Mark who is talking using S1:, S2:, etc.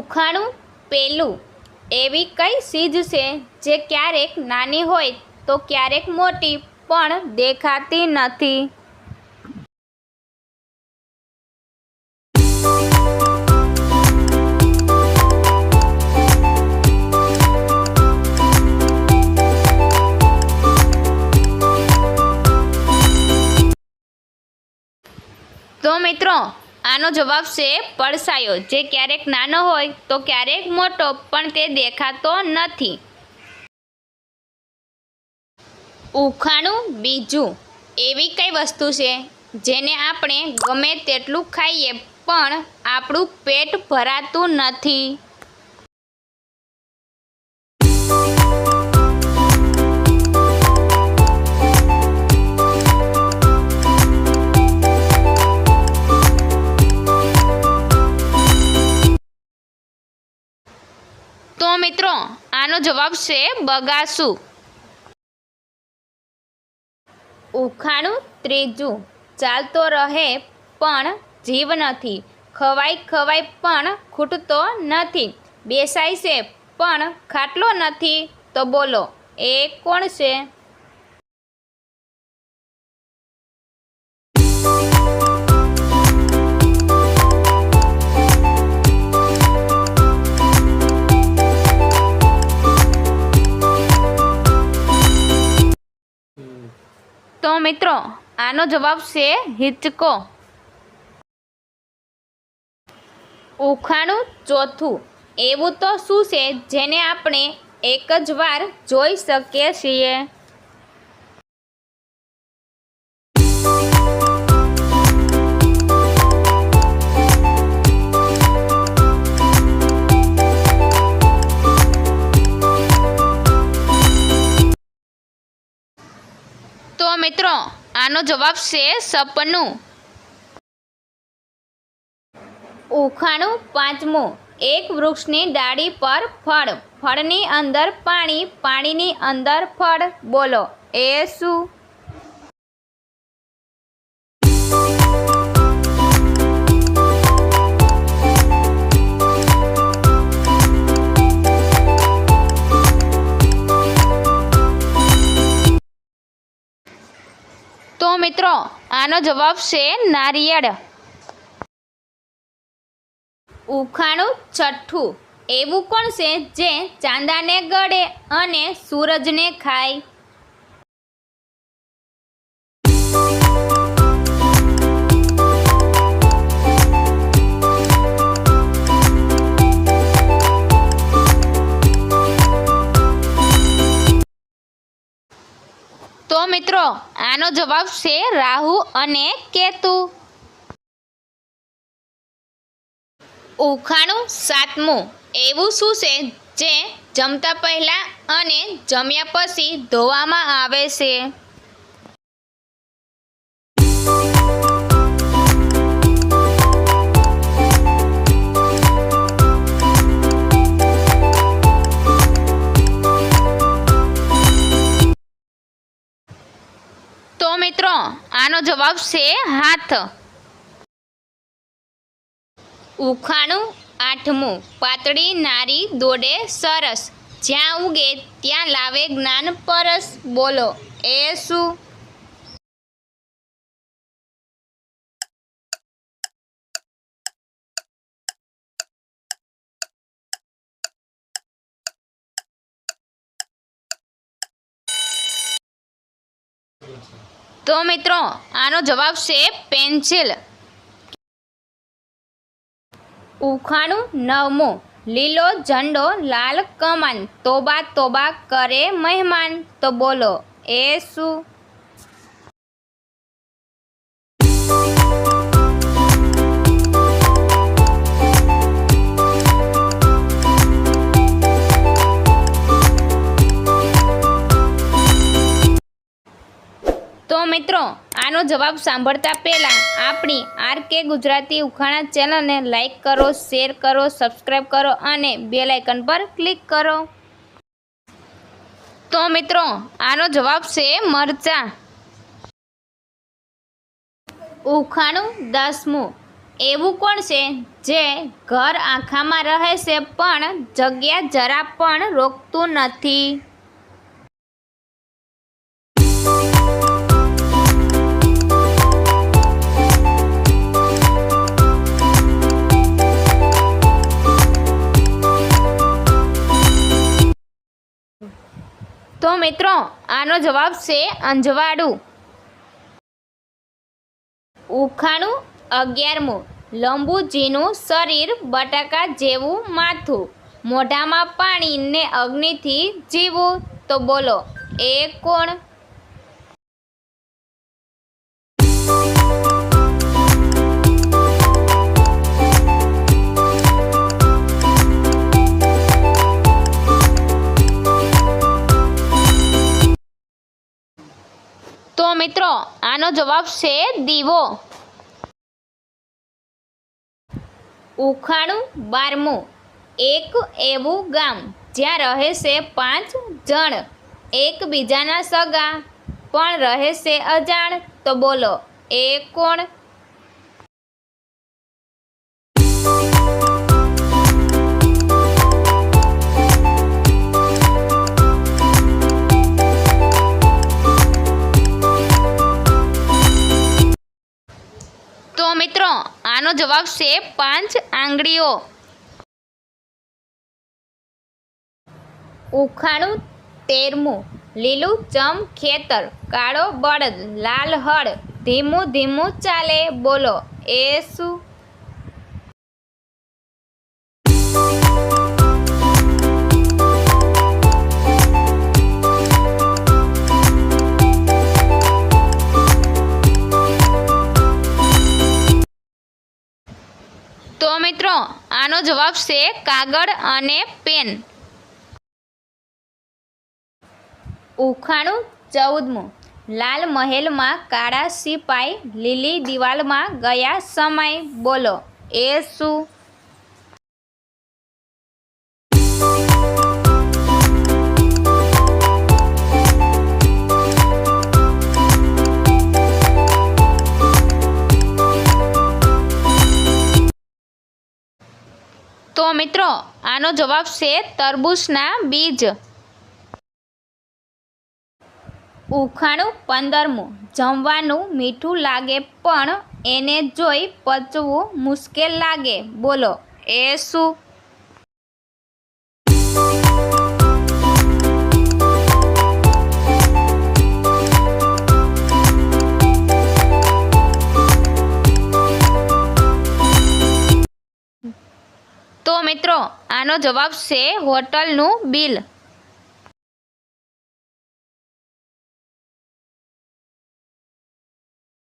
S1: ઉખાણું પેલું એવી કઈ ચીજ છે જે ક્યારેક નાની હોય તો ક્યારેક મોટી પણ દેખાતી નથી? તો મિત્રો આનો જવાબ છે પડછાયો, જે ક્યારેક નાનો હોય તો ક્યારેક મોટો પણ તે દેખાતો નથી. ઉખાણું બીજું એવી કઈ વસ્તુ છે જેને આપણે ગમે તેટલું ખાઈએ પણ આપણું પેટ ભરાતું નથી? તો મિત્રો આનો જવાબ છે બગાસું. ઉખાણું ત્રીજું ચાલતો રહે પણ જીવ નથી, ખવાય ખવાય પણ ખૂટતો નથી, બેસાય છે પણ ખાટલો નથી, તો બોલો એ કોણ છે? તો મિત્રો આનો જવાબ છે હિંચકો. ઉખાણું ચોથું એવું તો શું છે જેને આપણે એક જ વાર જોઈ શકીએ છીએ? તો મિત્રો આનો જવાબ છે સપનું. ઉખાણું પાંચમું એક વૃક્ષની ડાળી પર ફળ, ફળની અંદર પાણી, પાણીની અંદર ફળ, બોલો એ શું? તો મિત્રો આનો જવાબ છે નારિયેળ. ઉખાણું છઠ્ઠું એવું કોણ છે જે ચાંદાને ગળે અને સૂરજને ખાય? તો મિત્રો આનો જવાબ છે રાહુ અને કેતુ. ઉખાણું સાતમું એવું શું છે જે જમતા પહેલા અને જમ્યા પછી ધોવામાં આવે છે? તો મિત્રો આનો જવાબ છે હાથ. ઉખાણું આઠમું પાતળી નારી દોડે સરસ, જ્યાં ઉગે ત્યાં લાવે જ્ઞાન પરસ, બોલો એ શું? તો મિત્રો આનો જવાબ છે પેન્સિલ. ઉખાણું નવમું લીલો ઝંડો લાલ કમાન, તોબા તોબા કરે મહેમાન, તો બોલો એ શું? તો મિત્રો આનો જવાબ સાંભળતા પહેલાં આપણી આરકે ગુજરાતી ઉખાણા ચેનલને લાઈક કરો, શેર કરો, સબસ્ક્રાઈબ કરો અને બેલ આઇકન પર ક્લિક કરો. તો મિત્રો આનો જવાબ છે મરચાં. ઉખાણું દસમું એવું કોણ છે જે ઘર આખામાં રહે છે પણ જગ્યા જરા પણ રોકતું નથી? તો મિત્રો આનો જવાબ છે અંજવાળું. ઉખાણું 11મું. લંબુજીનું શરીર, બટાકા જેવું માથું, મોઢામાં પાણી ને અગ્નિથી જીવું. તો બોલો એ કોણ? તો મિત્રો આનો જવાબ છે દીવો. ઉખાણું 12મું. એક એવું ગામ જ્યાં રહે છે 5 જણ, એકબીજાના સગા પણ રહે છે અજાણ. તો બોલો એ કોણ? તો મિત્રો આનો જવાબ છે 5 આંગળીઓ. ઉખાણું 13મું. લીલું ચમ ખેતર, કાળો બળદ, લાલ હળ, ધીમું ધીમું ચાલે. બોલો એ શું? તો મિત્રો આનો જવાબ છે કાગળ અને પેન. ઉખાણું 14મું. લાલ મહેલમાં કાળા સિપાઈ, લીલી દિવાલમાં ગયા સમાય. બોલો એ શું? તો મિત્રો આનો જવાબ છે તરબૂચના બીજ. ઉખાણું 15મું. જમવાનું મીઠું લાગે પણ એને જોઈ પચવું મુશ્કેલ લાગે. બોલો એ શું? તો મિત્રો આનો જવાબ છે હોટલનું બિલ.